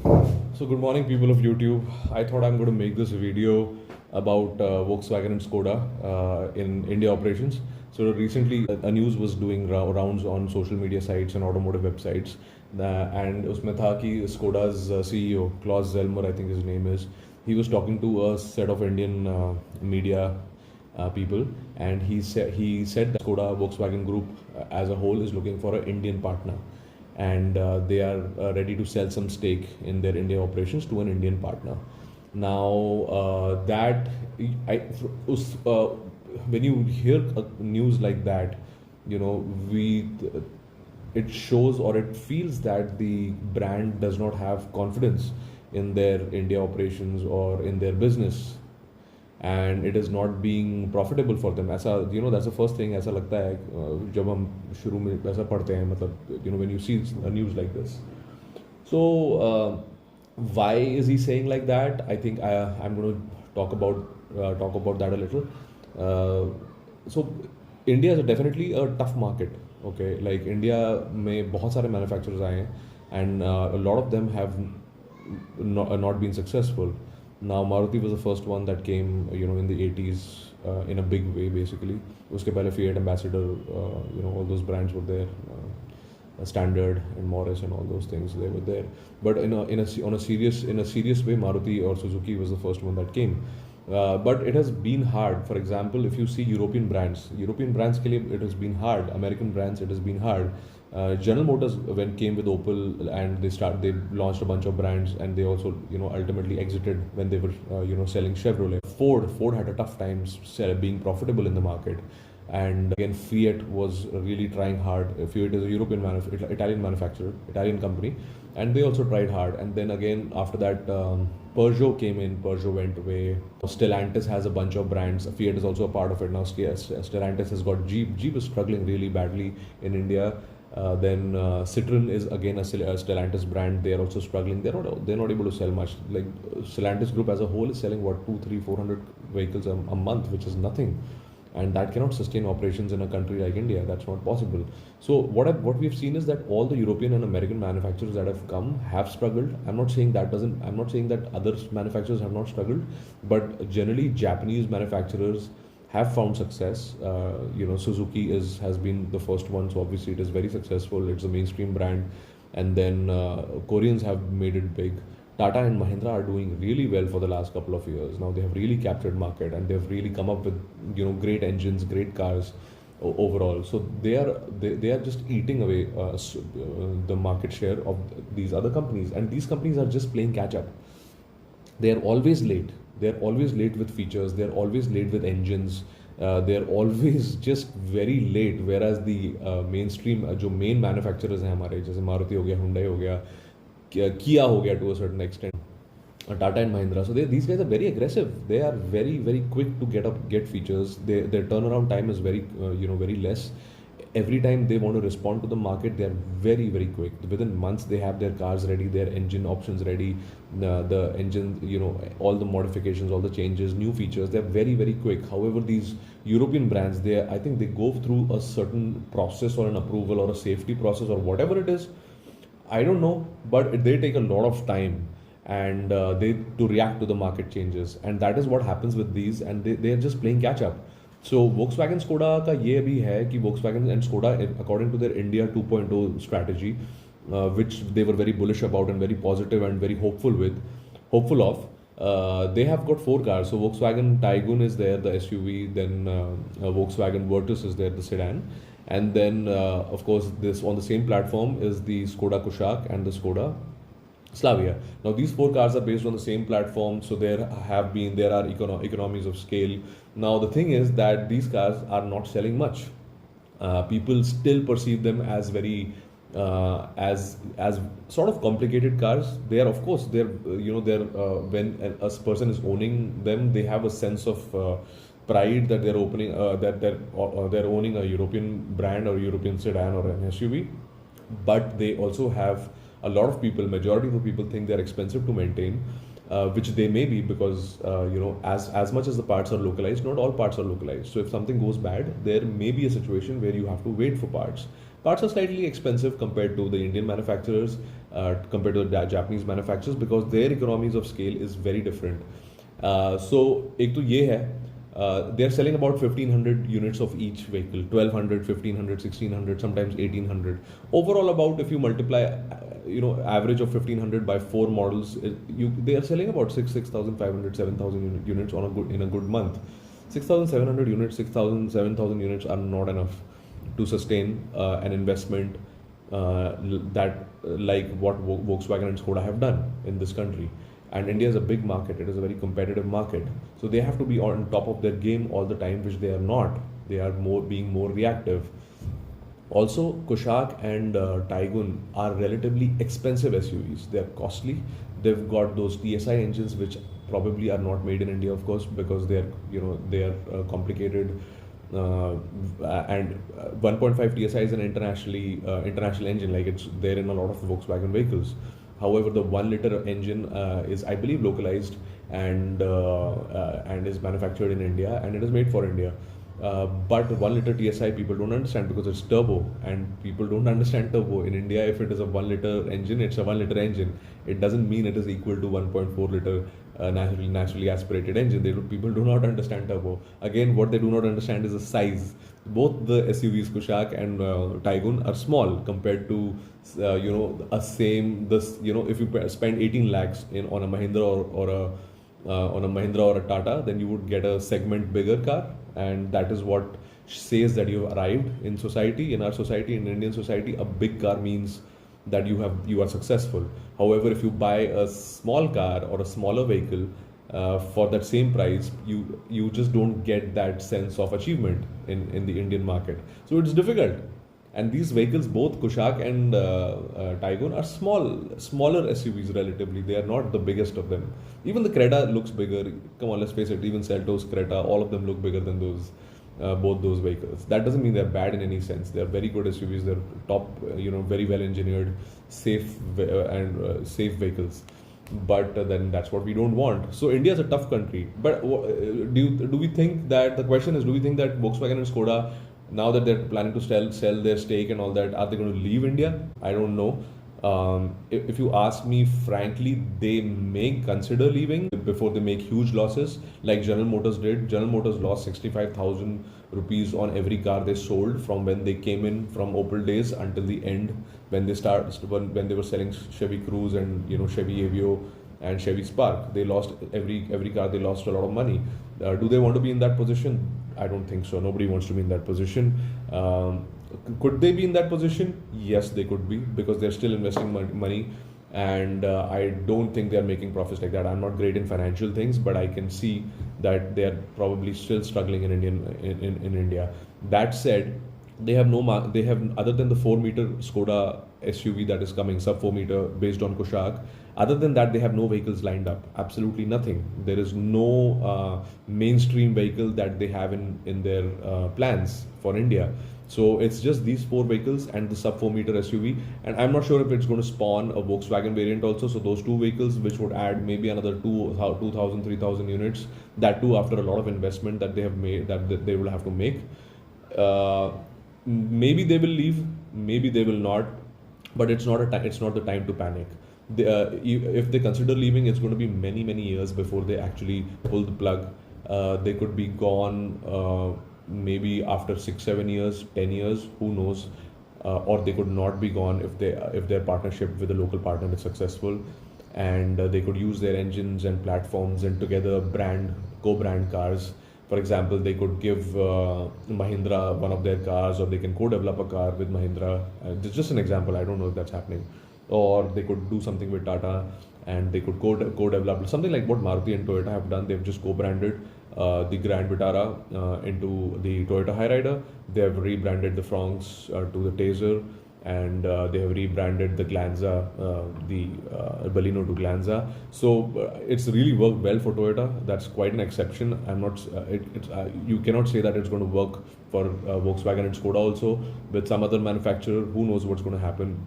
So good morning, people of YouTube. I thought I'm going to make this video about Volkswagen and Skoda in India operations. So recently, a news was doing rounds on social media sites and automotive websites, and उसमें था कि Skoda's CEO Klaus Zelmer, I think his name is, he was talking to a set of Indian media people, and he said that Skoda Volkswagen Group as a whole is looking for an Indian partner, and they are ready to sell some stake in their India operations to an Indian partner. Now, when you hear news like that, you know, it shows or it feels that the brand does not have confidence in their India operations or in their business, and it is not being profitable for them. ऐसा, that's the first thing ऐसा लगता है जब हम शुरू में ऐसा पढ़ते हैं, मतलब when you see a news like this. So why is he saying like that? I think I'm going to talk about that a little. So India is definitely a tough market. Okay, like India में बहुत सारे manufacturers आए हैं, and a lot of them have not been successful. Now Maruti was the first one that came, in the 80s in a big way, basically. उसके पहले Fiat Ambassador, all those brands were there. Standard and Morris and all those things, they were there. But in a serious way, Maruti or Suzuki was the first one that came. But it has been hard. For example, if you see European brands के लिए it has been hard. American brands, it has been hard. General Motors when came with Opel, and they launched a bunch of brands, and they also ultimately exited when they were selling Chevrolet. Ford had a tough time being profitable in the market. And again, Fiat was really trying hard. Fiat is a Italian manufacturer, Italian company, and they also tried hard. And then again, after that, Peugeot came in. Peugeot went away. Stellantis has a bunch of brands. Fiat is also a part of it now. Stellantis has got Jeep. Jeep is struggling really badly in India. Then Citroen is again a Stellantis brand. They are also struggling. They're not able to sell much. Like Stellantis group as a whole is selling 400 vehicles a month, which is nothing. And that cannot sustain operations in a country like India. That's not possible. So what we've seen is that all the European and American manufacturers that have come have struggled. I'm not saying that other manufacturers have not struggled, but generally Japanese manufacturers have found success. Suzuki has been the first one, so obviously it is very successful. It's a mainstream brand, and then Koreans have made it big. Tata and Mahindra are doing really well for the last couple of years. Now they have really captured market, and they've really come up with great engines, great cars overall. So they are just eating away the market share of these other companies, and these companies are just playing catch up. They are always late. They're always late with features. They're always late with engines. They're always just very late. Whereas the mainstream, जो main manufacturers हैं हमारे, जैसे मारुति हो गया, Hyundai हो गया, Kia ho gaya to a certain extent, Tata and Mahindra. So these guys are very aggressive. They are very, very quick to get features. Their turnaround time is very less. Every time they want to respond to the market, they are very, very quick. Within months, they have their cars ready, their engine options ready, the engine, all the modifications, all the changes, new features. They're very, very quick. However, these European brands, I think they go through a certain process or an approval or a safety process or whatever it is. I don't know, but they take a lot of time, and to react to the market changes, and that is what happens with these, and they are just playing catch up. So Volkswagen Skoda का ये भी है कि Volkswagen and Skoda, according to their India 2.0 strategy, which they were very bullish about and very positive and very hopeful of, they have got 4 cars. So Volkswagen Tiguan is there, the SUV, then Volkswagen Virtus is there, the sedan. And then, of course, this on the same platform is the Skoda Kushaq and the Skoda Slavia. Now, these 4 cars are based on the same platform, so there are economies of scale. Now, the thing is that these cars are not selling much. People still perceive them as very as sort of complicated cars. They are, of course, when a person is owning them, they have a sense of pride that they're owning a European brand or European sedan or an SUV, but they also have a lot of people, majority of the people think they're expensive to maintain, which they may be because as much as the parts are localized, not all parts are localized. So if something goes bad, there may be a situation where you have to wait for parts. Parts are slightly expensive compared to the Indian manufacturers. compared to the Japanese manufacturers, because their economies of scale is very different. So एक तो ये है, they are selling about 1500 units of each vehicle, 1200, 1500, 1600, sometimes 1800. Overall, about, if you multiply average of 1500 by 4 models, they are selling about 6500, 7000 units in a good month. 6700 units, 6000, 7000 units are not enough to sustain an investment that like what Volkswagen and Skoda have done in this country. And India is a big market, it is a very competitive market, so they have to be on top of their game all the time, which they are not. They are being more reactive. Also, Kushaq and Taigun are relatively expensive SUVs. They are costly. They've got those TSI engines, which probably are not made in India, of course, because they are complicated. And 1.5 TSI is an international engine, like it's there in a lot of Volkswagen vehicles. However, the 1 liter engine is, I believe, localized and is manufactured in India, and it is made for India. But 1 liter TSI people don't understand because it's turbo, and people don't understand turbo. In India, if it is a 1 liter engine, it's a 1 liter engine. It doesn't mean it is equal to 1.4 liter naturally aspirated engine. People do not understand turbo. Again, what they do not understand is the size. Both the SUVs, Kushaq and Taigun, are small compared to if you spend 18 lakhs on a Mahindra or a Tata, then you would get a segment bigger car, and that is what says that you have arrived in society. In our society, in Indian society, a big car means that you are successful. However, if you buy a small car or a smaller vehicle for that same price, you just don't get that sense of achievement in the Indian market. So it's difficult. And these vehicles, both Kushaq and Taigun, are smaller SUVs relatively. They are not the biggest of them. Even the Creta looks bigger. Come on, let's face it. Even Seltos, Creta, all of them look bigger than both those vehicles. That doesn't mean they're bad in any sense. They're very good SUVs. They're top, very well engineered, safe vehicles. But then that's what we don't want. So India is a tough country. But do we think that, the question is, do we think that Volkswagen and Skoda, now that they're planning to sell their stake and all that, are they going to leave India? I don't know. If you ask me frankly, they may consider leaving before they make huge losses, like General Motors did. General Motors lost 65,000 rupees on every car they sold from when they came in from Opel days until the end, when they were selling Chevy Cruze and Chevy Aveo and Chevy Spark. They lost every car. They lost a lot of money. Do they want to be in that position? I don't think so. Nobody wants to be in that position. Could they be in that position? Yes, they could be, because they're still investing money, and I don't think they're making profits like that. I'm not great in financial things, but I can see that they're probably still struggling in India. That said, they have other than the 4-meter Skoda SUV that is coming, sub 4-meter, based on Kushaq. Other than that, they have no vehicles lined up. Absolutely nothing. There is no mainstream vehicle that they have in their plans for India. So it's just these 4 vehicles and the sub 4-meter SUV. And I'm not sure if it's going to spawn a Volkswagen variant also. So those 2 vehicles, which would add maybe another 2,000, 3,000 units. That too after a lot of investment that they have made, that they will have to make. Maybe they will leave, maybe they will not. But it's not the time to panic. If they consider leaving, it's going to be many, many years before they actually pull the plug. They could be gone maybe after 6-7 years, 10 years, who knows, or they could not be gone if their partnership with a local partner is successful, and they could use their engines and platforms and together co-brand cars. For example, they could give Mahindra one of their cars, or they can co-develop a car with Mahindra. It's just an example. I don't know if that's happening. Or they could do something with Tata, and they could co-develop something like what Maruti and Toyota have done. They've just co-branded the Grand Vitara into the Toyota Hyryder. They have rebranded the Fronx to the Taser, and they have rebranded the Glanza, the Baleno to Glanza. So it's really worked well for Toyota. That's quite an exception. I'm not. You cannot say that it's going to work for Volkswagen and Skoda also. With some other manufacturer, who knows what's going to happen.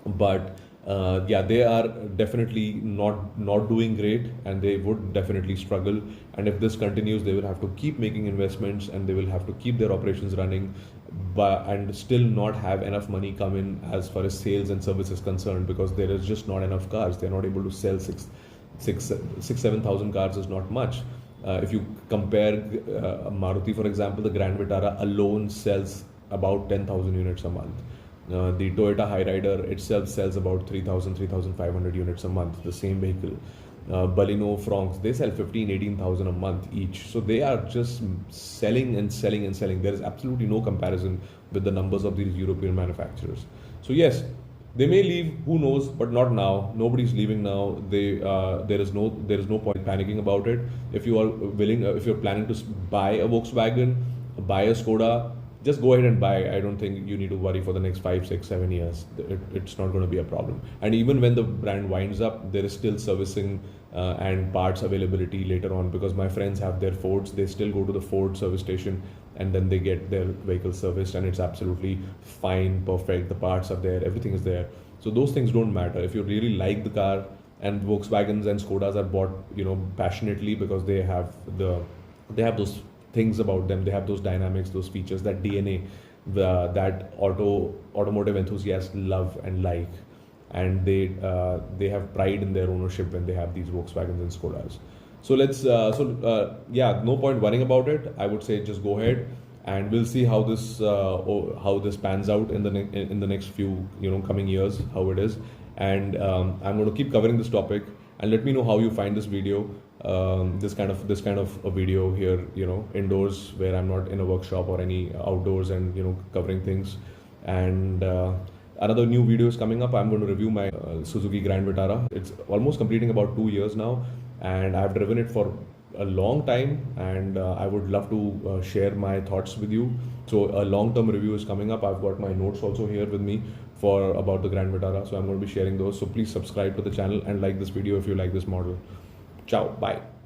But they are definitely not doing great, and they would definitely struggle. And if this continues, they will have to keep making investments, and they will have to keep their operations running but and still not have enough money come in as far as sales and service is concerned, because there is just not enough cars. They're not able to sell 7,000 cars is not much. If you compare Maruti, for example, the Grand Vitara alone sells about 10,000 units a month. The Toyota Hyryder itself sells about 3,000, 3,500 units a month, the same vehicle. Baleno, Fronx, they sell 15, 18,000 a month each. So they are just selling and selling and selling. There is absolutely no comparison with the numbers of these European manufacturers. So yes, they may leave, who knows, but not now. Nobody's leaving now. There is no point panicking about it. If you are willing, if you're planning to buy a Volkswagen, buy a Skoda, just go ahead and buy. I don't think you need to worry for the next 5, 6, 7 years. It's not going to be a problem. And even when the brand winds up, there is still servicing and parts availability later on, because my friends have their Fords. They still go to the Ford service station and then they get their vehicle serviced, and it's absolutely fine, perfect. The parts are there, everything is there. So those things don't matter. If you really like the car, and Volkswagens and Skodas are bought, passionately, because they have those things about them. They have those dynamics, those features, that DNA, that automotive enthusiasts love and like, and they have pride in their ownership when they have these Volkswagens and Skodas. So no point worrying about it. I would say just go ahead, and we'll see how this pans out in the next few coming years, how it is. And I'm going to keep covering this topic, and let me know how you find this video. This kind of a video here, indoors, where I'm not in a workshop or any outdoors, and covering things. And another new video is coming up. I'm going to review my Suzuki Grand Vitara. It's almost completing about 2 years now, and I've driven it for a long time, and I would love to share my thoughts with you. So a long-term review is coming up. I've got my notes also here with me about the Grand Vitara, so I'm going to be sharing those. So please subscribe to the channel and like this video if you like this model. Ciao, bye.